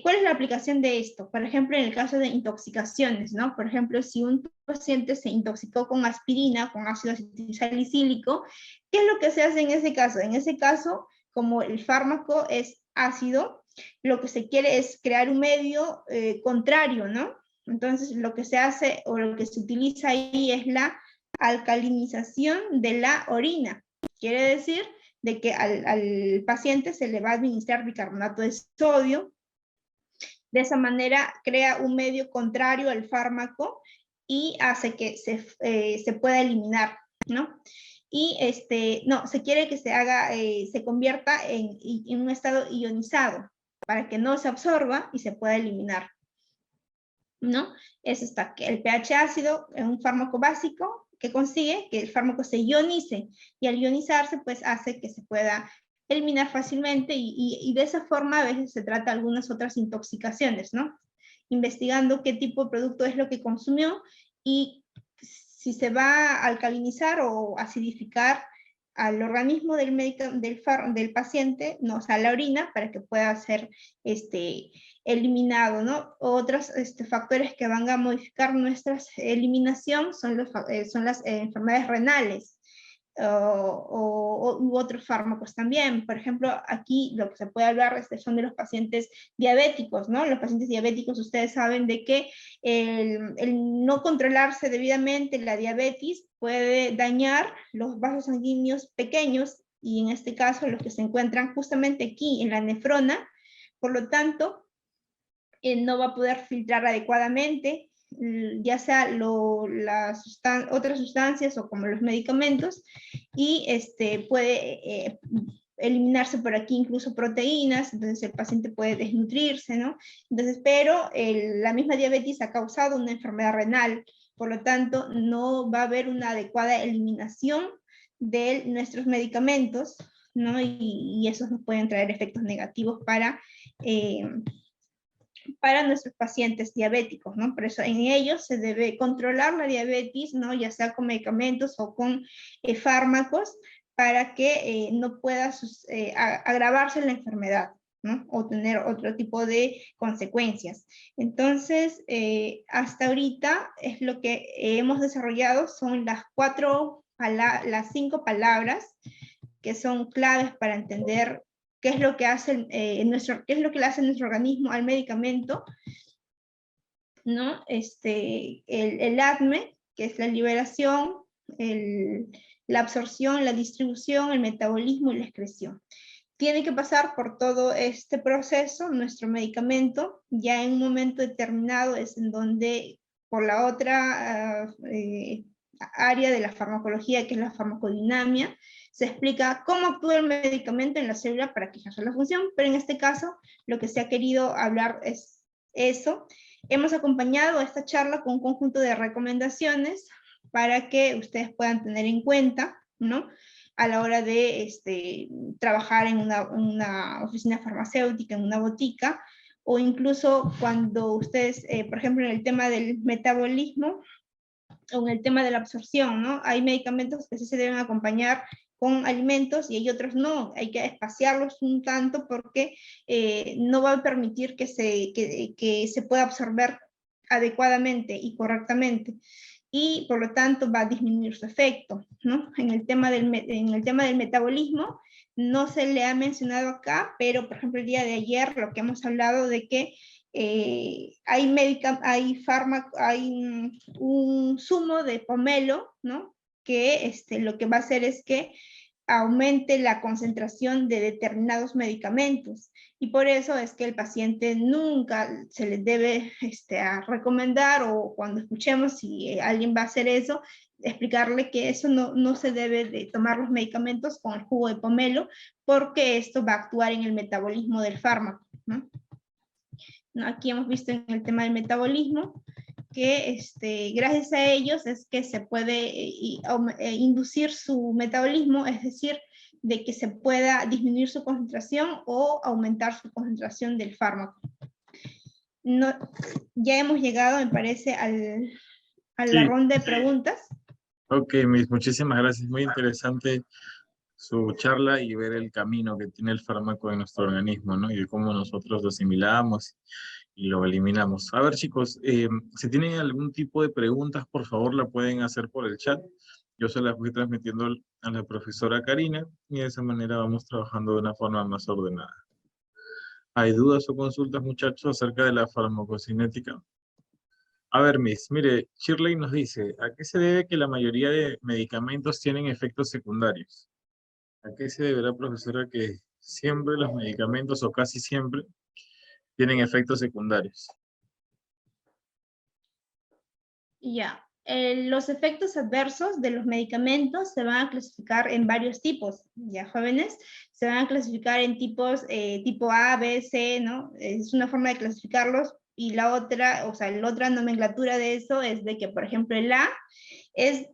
¿Cuál es la aplicación de esto? Por ejemplo, en el caso de intoxicaciones, ¿no? Por ejemplo, si un paciente se intoxicó con aspirina, con ácido acetilsalicílico, ¿qué es lo que se hace en ese caso? En ese caso, como el fármaco es ácido, lo que se quiere es crear un medio contrario, ¿no? Entonces, lo que se hace o lo que se utiliza ahí es la alcalinización de la orina. Quiere decir de que al paciente se le va a administrar bicarbonato de sodio. De esa manera crea un medio contrario al fármaco y hace que se pueda eliminar, ¿no? Y no, se quiere que se convierta en un estado ionizado, para que no se absorba y se pueda eliminar, ¿no? Eso está, que el pH ácido es un fármaco básico que consigue que el fármaco se ionice, y al ionizarse pues hace que se pueda eliminar fácilmente, y de esa forma a veces se trata algunas otras intoxicaciones, ¿no? Investigando qué tipo de producto es lo que consumió, y si se va a alcalinizar o acidificar al organismo del paciente, no, o sea, la orina, para que pueda ser eliminado, ¿no? Otros factores que van a modificar nuestra eliminación son las enfermedades renales, u otros fármacos también. Por ejemplo, aquí lo que se puede hablar son de los pacientes diabéticos, ¿no? Los pacientes diabéticos, ustedes saben de que el no controlarse debidamente la diabetes puede dañar los vasos sanguíneos pequeños y en este caso los que se encuentran justamente aquí en la nefrona, por lo tanto, no va a poder filtrar adecuadamente, ya sea otras sustancias o como los medicamentos, y puede eliminarse por aquí incluso proteínas, entonces el paciente puede desnutrirse, ¿no? Entonces, pero la misma diabetes ha causado una enfermedad renal, por lo tanto, no va a haber una adecuada eliminación de nuestros medicamentos, ¿no? Y esos nos pueden traer efectos negativos para nuestros pacientes diabéticos, ¿no? Por eso en ellos se debe controlar la diabetes, ¿no? Ya sea con medicamentos o con fármacos, para que no pueda agravarse la enfermedad, ¿no? O tener otro tipo de consecuencias. Entonces, hasta ahorita es lo que hemos desarrollado, son las 5 palabras que son claves para entender qué es lo que hace qué es lo que le hace nuestro organismo al medicamento, ¿no? El ADME, que es la liberación, la absorción, la distribución, el metabolismo y la excreción. Tiene que pasar por todo este proceso, nuestro medicamento, ya en un momento determinado es en donde, por la otra área de la farmacología, que es la farmacodinamia, se explica cómo actúa el medicamento en la célula para que ejerza la función, pero en este caso lo que se ha querido hablar es eso. Hemos acompañado esta charla con un conjunto de recomendaciones para que ustedes puedan tener en cuenta, ¿no? A la hora de trabajar en una oficina farmacéutica, en una botica, o incluso cuando ustedes, por ejemplo, en el tema del metabolismo, o en el tema de la absorción, ¿no? Hay medicamentos que sí se deben acompañar con alimentos y hay otros no, hay que espaciarlos un tanto porque no va a permitir que se pueda absorber adecuadamente y correctamente, y por lo tanto va a disminuir su efecto, ¿no? En el tema del metabolismo no se le ha mencionado acá, pero por ejemplo el día de ayer lo que hemos hablado de que hay un zumo de pomelo, ¿no? Que lo que va a hacer es que aumente la concentración de determinados medicamentos, y por eso es que el paciente nunca se le debe recomendar, o cuando escuchemos si alguien va a hacer eso, explicarle que eso no se debe de tomar los medicamentos con el jugo de pomelo, porque esto va a actuar en el metabolismo del fármaco, ¿no? Aquí hemos visto en el tema del metabolismo que gracias a ellos es que se puede inducir su metabolismo, es decir, de que se pueda disminuir su concentración o aumentar su concentración del fármaco. No, ya hemos llegado, me parece, a la ronda de preguntas. Ok, muchísimas gracias. Muy interesante su charla y ver el camino que tiene el fármaco en nuestro organismo, ¿no? Y de cómo nosotros lo asimilamos y lo eliminamos. A ver, chicos, si tienen algún tipo de preguntas, por favor, la pueden hacer por el chat. Yo se las voy transmitiendo a la profesora Karina y de esa manera vamos trabajando de una forma más ordenada. ¿Hay dudas o consultas, muchachos, acerca de la farmacocinética? A ver, mire, Shirley nos dice, ¿a qué se debe que la mayoría de medicamentos tienen efectos secundarios? ¿A qué se deberá, profesora, que siempre los medicamentos, o casi siempre, tienen efectos secundarios? Ya, los efectos adversos de los medicamentos se van a clasificar en varios tipos, ya jóvenes, se van a clasificar en tipos, tipo A, B, C, ¿no? Es una forma de clasificarlos, y la otra, o sea, la otra nomenclatura de eso es de que, por ejemplo, el A es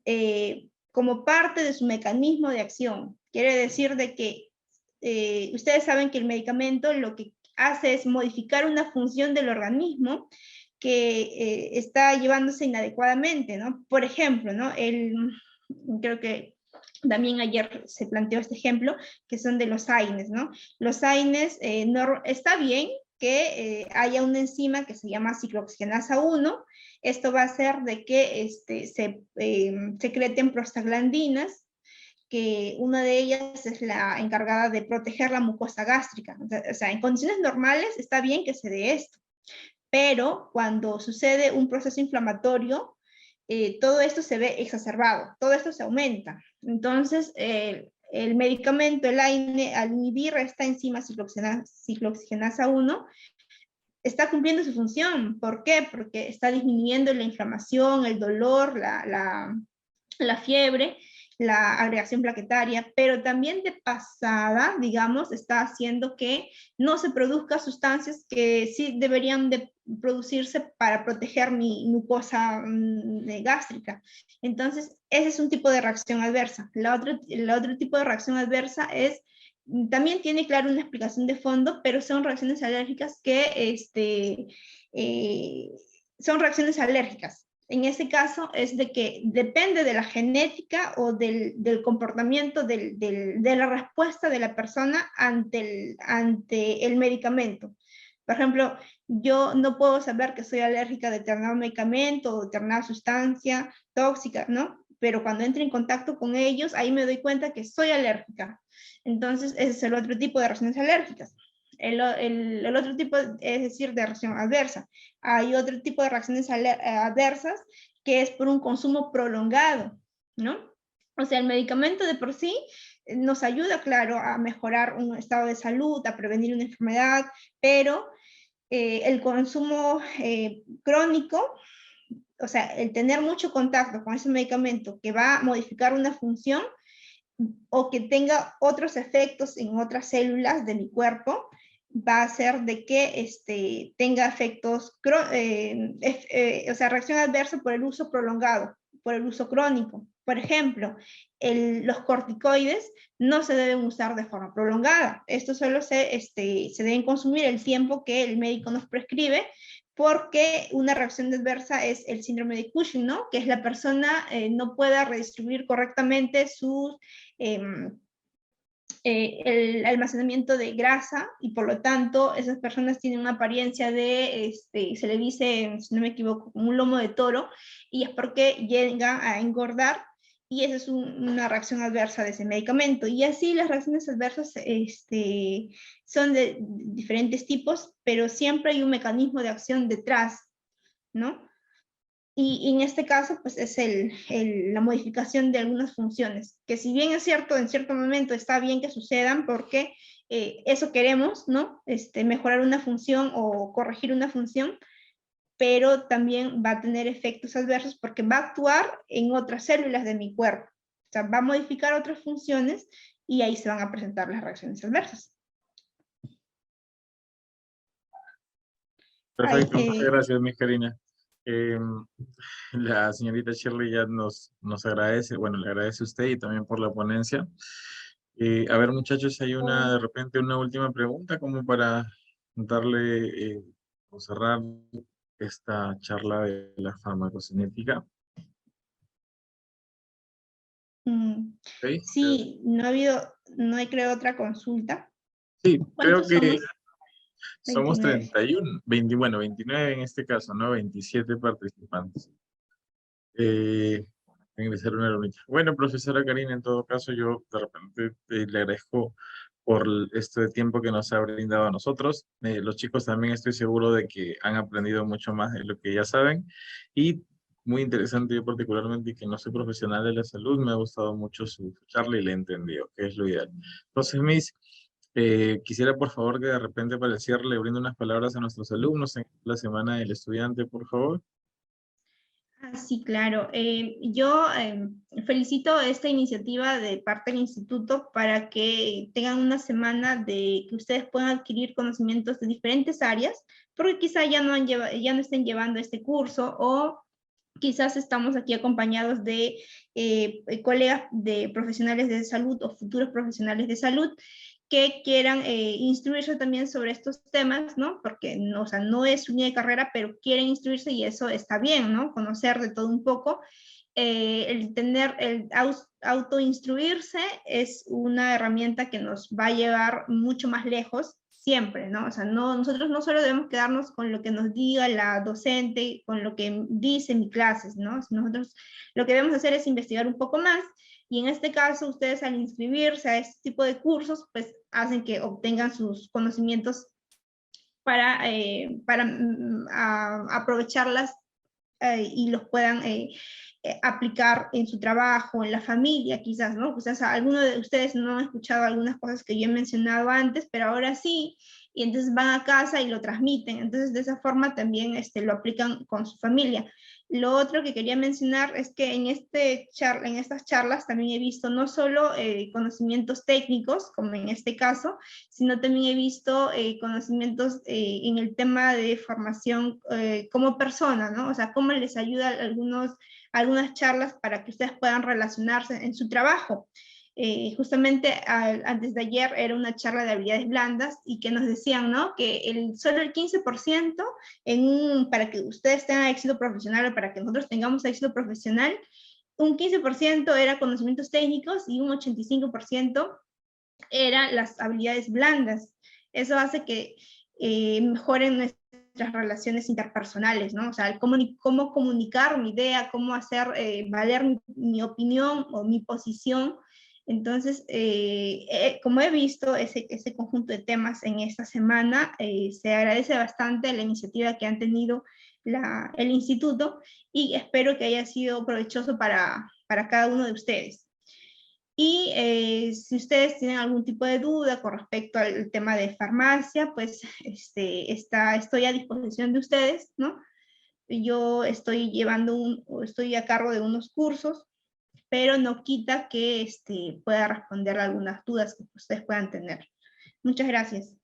como parte de su mecanismo de acción. Quiere decir de que ustedes saben que el medicamento lo que hace es modificar una función del organismo que está llevándose inadecuadamente, ¿no? Por ejemplo, ¿no? Creo que también ayer se planteó este ejemplo, que son de los AINES, ¿no? Los AINES, está bien que haya una enzima que se llama ciclooxigenasa 1, esto va a hacer de que se secreten prostaglandinas, que una de ellas es la encargada de proteger la mucosa gástrica. O sea, en condiciones normales está bien que se dé esto, pero cuando sucede un proceso inflamatorio, todo esto se ve exacerbado, todo esto se aumenta. Entonces, el medicamento, el AINE, al inhibir esta enzima ciclooxigenasa 1, está cumpliendo su función. ¿Por qué? Porque está disminuyendo la inflamación, el dolor, la fiebre, la agregación plaquetaria, pero también de pasada, digamos, está haciendo que no se produzcan sustancias que sí deberían de producirse para proteger mi mucosa gástrica. Entonces, ese es un tipo de reacción adversa. El otro tipo de reacción adversa es, también tiene, claro, una explicación de fondo, pero son reacciones alérgicas que son reacciones alérgicas. En ese caso es de que depende de la genética o del comportamiento, de la respuesta de la persona ante el medicamento. Por ejemplo, yo no puedo saber que soy alérgica a determinado medicamento o determinada sustancia tóxica, ¿no? Pero cuando entro en contacto con ellos, ahí me doy cuenta que soy alérgica. Entonces, ese es el otro tipo de reacciones alérgicas. El otro tipo, es decir, de reacción adversa. Hay otro tipo de reacciones adversas que es por un consumo prolongado, ¿no? O sea, el medicamento de por sí nos ayuda, claro, a mejorar un estado de salud, a prevenir una enfermedad, pero el consumo crónico, o sea, el tener mucho contacto con ese medicamento que va a modificar una función o que tenga otros efectos en otras células de mi cuerpo, va a hacer de que tenga efectos, o sea, reacción adversa por el uso prolongado, por el uso crónico. Por ejemplo, los corticoides no se deben usar de forma prolongada. Estos solo se deben consumir el tiempo que el médico nos prescribe, porque una reacción adversa es el síndrome de Cushing, ¿no? Que es la persona no pueda redistribuir correctamente el almacenamiento de grasa, y por lo tanto esas personas tienen una apariencia de, se le dice, si no me equivoco, como un lomo de toro, y es porque llega a engordar, y esa es una reacción adversa de ese medicamento. Y así las reacciones adversas son de diferentes tipos, pero siempre hay un mecanismo de acción detrás, ¿no? Y en este caso, pues es la modificación de algunas funciones, que si bien es cierto, en cierto momento está bien que sucedan porque eso queremos, ¿no? Mejorar una función o corregir una función, pero también va a tener efectos adversos porque va a actuar en otras células de mi cuerpo. O sea, va a modificar otras funciones y ahí se van a presentar las reacciones adversas. Perfecto, muchas gracias, mi Karina. La señorita Shirley ya nos agradece, bueno, le agradece a usted y también por la ponencia. A ver, muchachos, hay de repente una última pregunta como para darle o cerrar esta charla de la farmacocinética. ¿Sí? Sí, no hay creo otra consulta. Sí, creo ¿Cuántos que somos? somos 29. 31, 20, bueno, 29 en este caso, ¿no? 27 participantes. Eh, Ingresar una lunita. Bueno, profesora Karina, en todo caso, yo de repente le agradezco por este tiempo que nos ha brindado a nosotros. Los chicos también estoy seguro de que han aprendido mucho más de lo que ya saben. Y muy interesante, yo particularmente, y que no soy profesional de la salud, me ha gustado mucho su charla y le he entendido, que es lo ideal. Entonces, Miss, quisiera por favor que de repente para el cierre le brinde unas palabras a nuestros alumnos en la Semana del Estudiante, por favor. Sí, claro. Yo felicito esta iniciativa de parte del instituto para que tengan una semana de que ustedes puedan adquirir conocimientos de diferentes áreas, porque quizá ya no estén llevando este curso, o quizás estamos aquí acompañados de colegas de profesionales de salud o futuros profesionales de salud que quieran instruirse también sobre estos temas, ¿no? Porque no, o sea, no es su línea de carrera, pero quieren instruirse y eso está bien, ¿no? Conocer de todo un poco. El autoinstruirse es una herramienta que nos va a llevar mucho más lejos siempre, ¿no? O sea, nosotros no solo debemos quedarnos con lo que nos diga la docente, con lo que dice mi clases, ¿no? Nosotros lo que debemos hacer es investigar un poco más, y en este caso ustedes al inscribirse a este tipo de cursos, pues hacen que obtengan sus conocimientos para aprovecharlas y los puedan aplicar en su trabajo, en la familia, quizás, ¿no? Quizás algunos de ustedes no han escuchado algunas cosas que yo he mencionado antes, pero ahora sí, y entonces van a casa y lo transmiten. Entonces, de esa forma también lo aplican con su familia. Lo otro que quería mencionar es que en estas charlas también he visto no solo conocimientos técnicos, como en este caso, sino también he visto conocimientos en el tema de formación como persona, ¿no? O sea, cómo les ayuda algunas charlas para que ustedes puedan relacionarse en su trabajo. Justamente antes de ayer era una charla de habilidades blandas y que nos decían, ¿no? Que solo el 15% para que ustedes tengan éxito profesional o para que nosotros tengamos éxito profesional, un 15% era conocimientos técnicos y un 85% eran las habilidades blandas. Eso hace que mejoren nuestras relaciones interpersonales, ¿no? O sea, cómo comunicar mi idea, cómo hacer valer mi opinión o mi posición. Entonces, como he visto ese conjunto de temas en esta semana, se agradece bastante la iniciativa que han tenido el instituto y espero que haya sido provechoso para cada uno de ustedes. Y si ustedes tienen algún tipo de duda con respecto al tema de farmacia, pues estoy a disposición de ustedes, ¿no? Yo estoy a cargo de unos cursos, pero no quita que pueda responder algunas dudas que ustedes puedan tener. Muchas gracias.